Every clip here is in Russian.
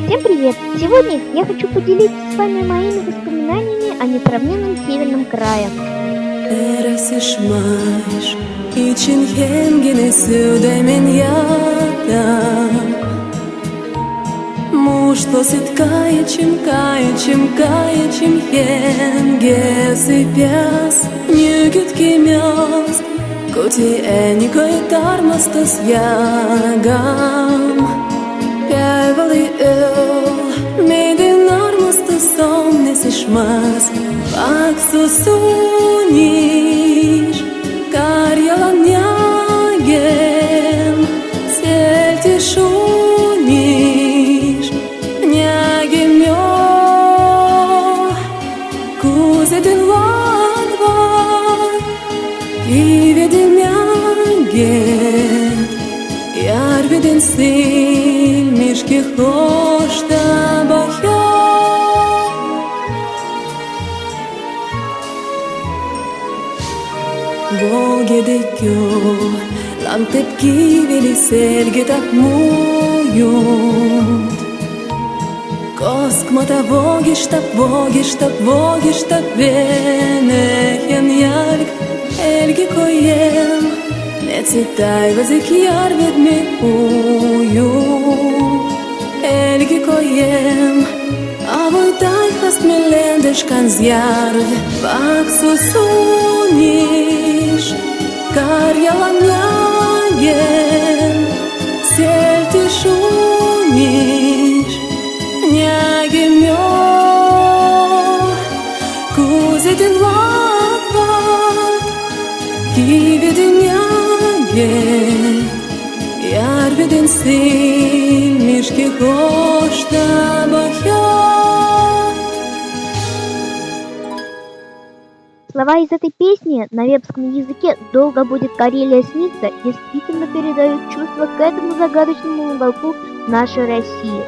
Всем привет! Сегодня я хочу поделиться с вами моими воспоминаниями о несравненном северном крае. Eres mais için kendini südemin yada Muštosit kaičim hengesi pies Nügüt kimios Kuti enikoy tarmastas jagam Pjevali Midin armastas somnis išmas Paksu suniš Kar yalan yagem Selti šuniš Njagim jo Kuzedin vatvar Ivedin yagem Yarvedin silmişki hoşta bakıyor Vågedikyo Lan tepkiveli selgetap mujut Koskmata vågistap Venehen jalg Elgi kojem Necitaj vazik jarved me uju Elgi kojem Avoj daj hast me lendeš kan zjarv Vaksu suniš Kar yalan yagem Selti šuniš Njagim jo Kuzedin vatvat Kivedin yagem Yarvedin silmişki hoşta bakıyor Слова из этой песни на вепском языке «Долго будет Карелия сниться» действительно передают чувства к этому загадочному уголку нашей России.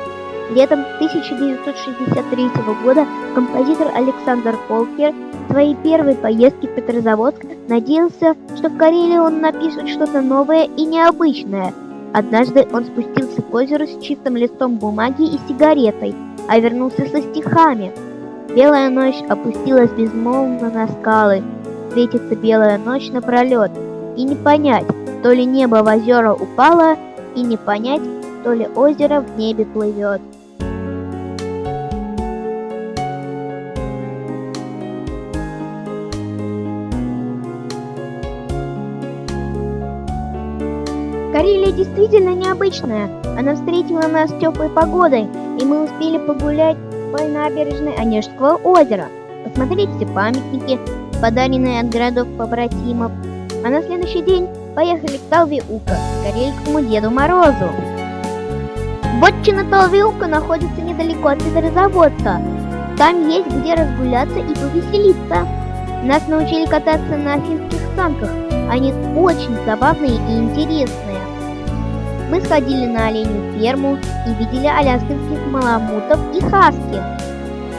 Летом 1963 года композитор Александр Фолкер в своей первой поездке в Петрозаводск надеялся, что в Карелии он напишет что-то новое и необычное. Однажды он спустился к озеру с чистым листом бумаги и сигаретой, а вернулся со стихами. Белая ночь опустилась безмолвно на скалы, светится белая ночь напролет, и не понять, то ли небо в озера упало, и не понять, то ли озеро в небе плывет. Карелия действительно необычная. Она встретила нас теплой погодой, и мы успели погулять по набережной Онежского озера, посмотреть все памятники, подаренные от городов-побратимов. А на следующий день поехали к Талвиука, карельскому Деду Морозу. Вотчина Талвиука находится недалеко от Петрозаводска. Там есть где разгуляться и повеселиться. Нас научили кататься на финских санках. Они очень забавные и интересные. Мы сходили на оленью ферму и видели аляскинских маламутов и хаски.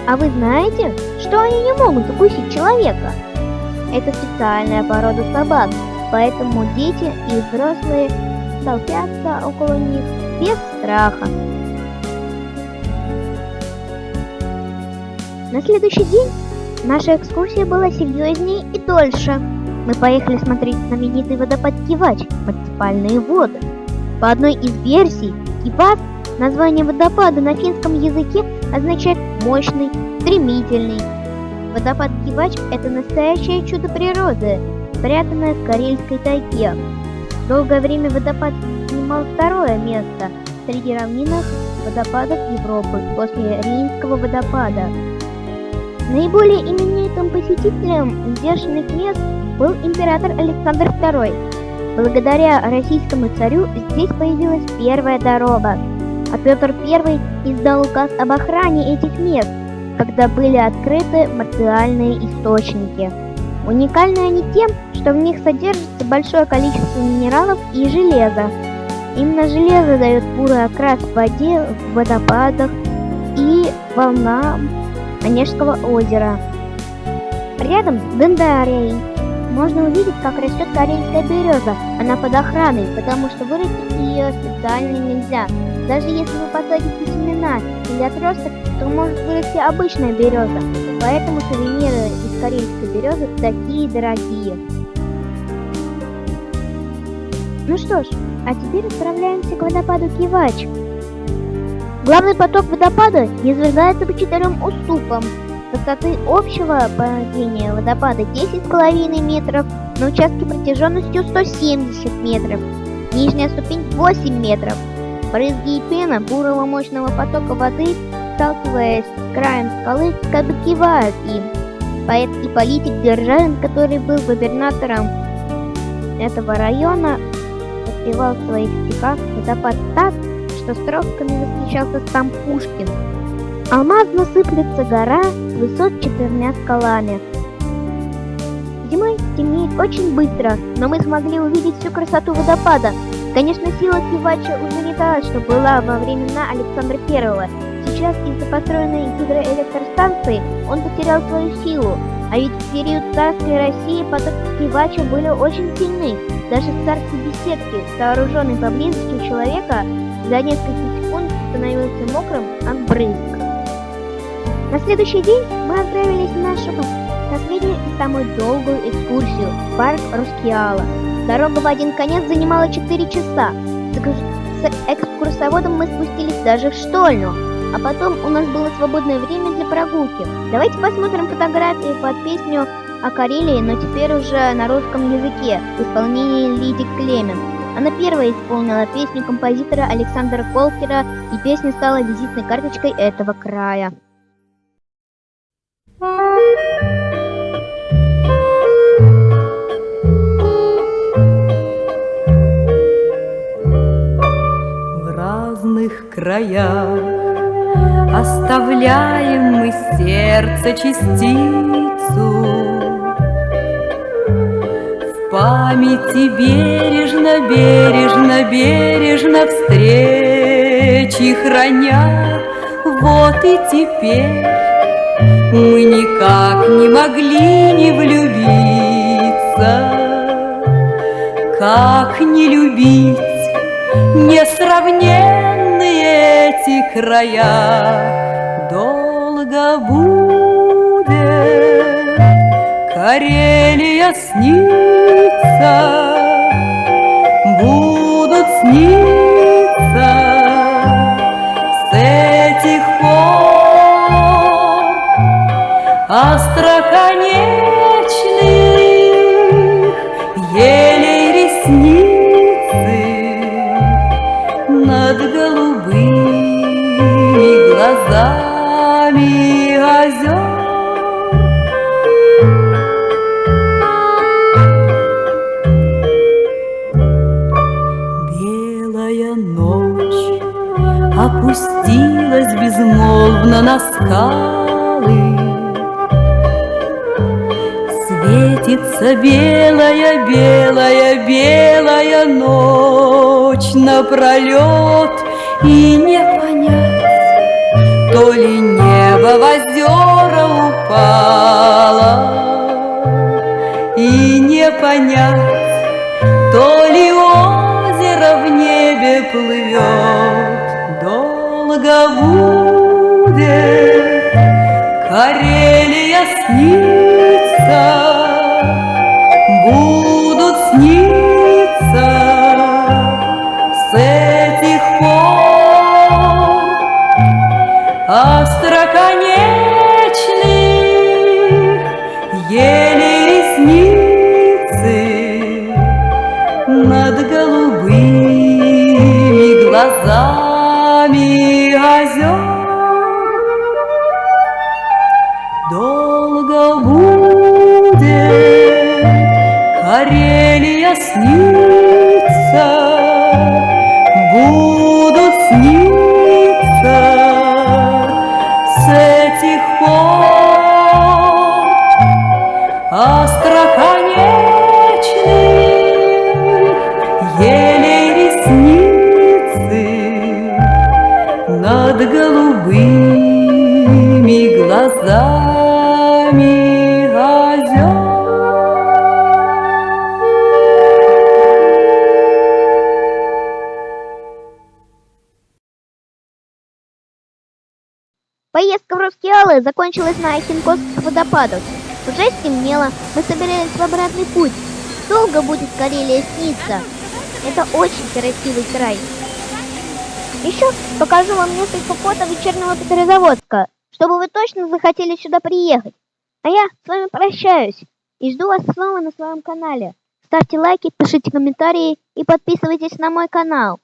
А вы знаете, что они не могут укусить человека? Это специальная порода собак, поэтому дети и взрослые толпятся около них без страха. На следующий день наша экскурсия была серьезнее и дольше. Мы поехали смотреть знаменитый водопад Кивач, муниципальные воды. По одной из версий, Кивас, название водопада на финском языке означает «мощный», «стремительный». Водопад Кивач – это настоящее чудо природы, спрятанное в карельской тайге. Долгое время водопад занимал второе место среди равнинных водопадов Европы после Рейнского водопада. Наиболее именитым посетителем здешних мест был император Александр II. Благодаря российскому царю здесь появилась первая дорога, а Петр I издал указ об охране этих мест, когда были открыты марциальные источники. Уникальны они тем, что в них содержится большое количество минералов и железа. Именно железо дает бурый окрас в воде, в водопадах и волнам Онежского озера. Рядом с Дендарией можно увидеть, как растет карельская береза. Она под охраной, потому что вырастить ее специально нельзя. Даже если вы посадите семена или отросток, то может вырасти обычная береза. Поэтому сувениры из карельской березы такие дорогие. Ну что ж, а теперь отправляемся к водопаду Кивач. Главный поток водопада низвергается по 4 уступам. Высоты общего падения водопада 10,5 метров, на участке протяженностью 170 метров. Нижняя ступень 8 метров. Брызги и пена бурого мощного потока воды, сталкиваясь с краем скалы, как бы кивают им. Поэт и политик Державин, который был губернатором этого района, воспевал в своих стихах водопад так, что строками восхищался сам Пушкин. Алмазно сыплется гора с высот 4 скалами. Зимой темнеет очень быстро, но мы смогли увидеть всю красоту водопада. Конечно, сила Кивача уже не та, что была во времена Александра I. Сейчас из-за построенной гидроэлектростанции он потерял свою силу. А ведь в период царской России потоки Кивача были очень сильны. Даже в царской беседке, сооруженной поблизости у человека, за несколько секунд становился мокрым от брызг. На следующий день мы отправились в нашу последнюю и самую долгую экскурсию в парк Рускеала. Дорога в один конец занимала 4 часа. С экскурсоводом мы спустились даже в штольню, а потом у нас было свободное время для прогулки. Давайте посмотрим фотографии под песню о Карелии, но теперь уже на русском языке, в исполнении Лиди Клемент. Она первая исполнила песню композитора Александра Колкера, и песня стала визитной карточкой этого края. В разных краях оставляем мы сердце частицу, в памяти бережно, бережно, бережно встречи храня. Вот и теперь мы никак не могли не влюбиться. Как не любить несравненные эти края? Долго будет Карелия снится, будут сниться с этих пор остроконечных елей ресницы над голубыми глазами озер. Белая ночь опустилась безмолвно на скалы. Светится белая, белая, белая ночь напролет, и не понять, то ли небо в озера упало, и не понять, то ли озеро в небе плывет. Долго будет Карелия снится, будут сниться с этих пор остроконечных елей ресницы над голубыми глазами озер. Долго будет Карелия снится, будут сниться с этих пор остроконечных елей ресницы над голубыми глазами озер. Поездка в Рускеалы закончилась на Хинкосских водопадах. Уже стемнело, мы собирались в обратный путь. Долго будет Карелия сниться. Это очень красивый край. Еще покажу вам несколько фото вечернего Петрозаводска, чтобы вы точно захотели сюда приехать. А я с вами прощаюсь и жду вас снова на своем канале. Ставьте лайки, пишите комментарии и подписывайтесь на мой канал.